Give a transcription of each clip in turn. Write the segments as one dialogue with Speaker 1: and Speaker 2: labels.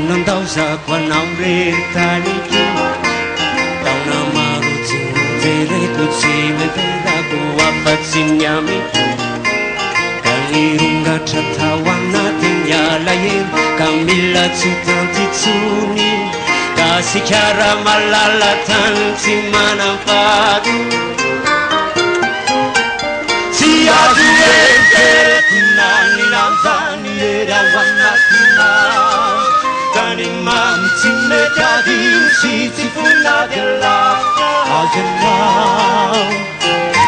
Speaker 1: nandao zako anao rerytaniko taona maro tsy nojereko tsy meverako afa-tsy ny amiko ka nirongatra tao anatin'ny alahelo ka mila tsy tantytsony ka sikara malala tany tsy manam-pato tsy azo ekeretina ny lanjany ery ao anatina tany mamy tsy mety adio sy tsy fonady alavitra azanao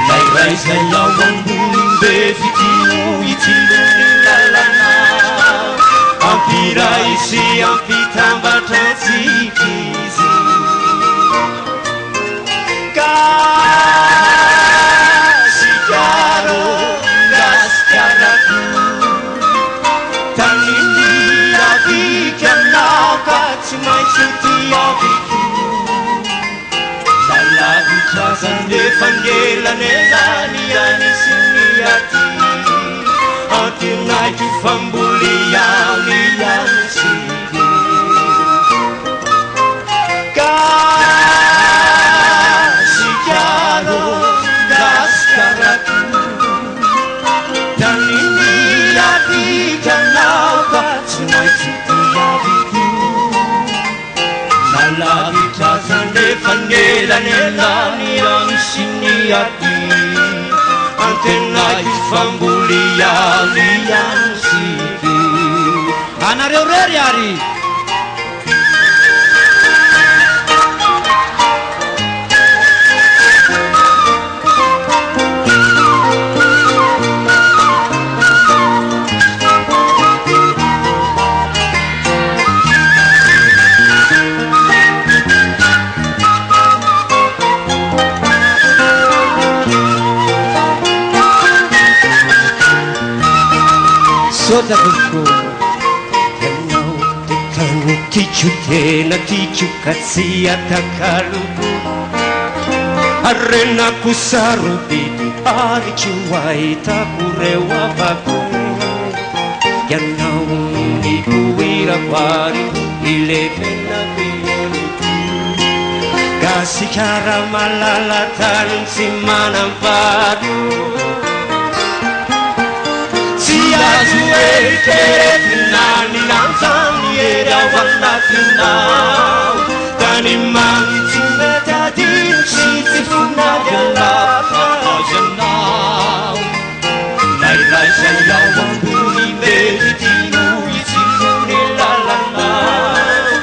Speaker 1: lairaizay ao ambony mbe fitino itsilony lalana ampiray sy ampitambatra tsikizy ka sikaro ngasikarako taniny avika aminao ka tsy maintsy ty aviko lalavitra zany efa ngelane zany anisiny aty antinaiky famboly any anisiky ka sikaro ngasikarako taniny avika aminao ka tsy maintsy ty aviko lalavitra zany efa ngelane zany anisiny aty antenaiky famboly any anisiky anareo rery ary sodavoko ianao tetano tiako tena tiako ka tsy atakaloko arenako sarobidy ariko ahitako reo avako ianao mihoirabary ilevenabeloko ka sikara malala tany tsy manam-pado azo ekeretina ny lanjany ery ao anatinao tany mamy tsy mety adino sy tsy fonady alavitra azanao lairaizay ao ambony meritino itsilony lalanao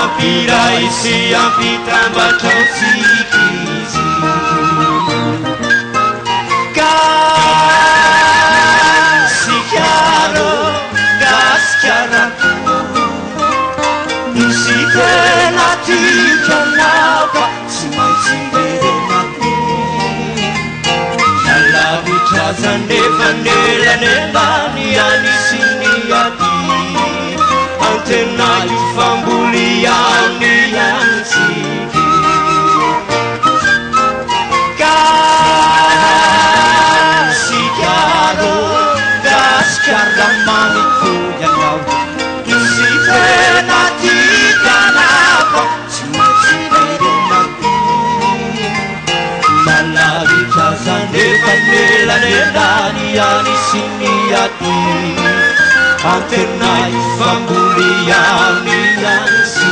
Speaker 1: ampiray sy ampitambatra tsikizy nisy tena tiako anao ka tsy maintsy verenako lalavitra zany efa nelane mbany anisiny aty antenaio famboly any anisiky ka sikaro ngasikaramagniko ianao nisy tena tiako anao tsy maintsy verenako malavitra zany efa nelane ndany anisiny aty antenaio famboly any anisiky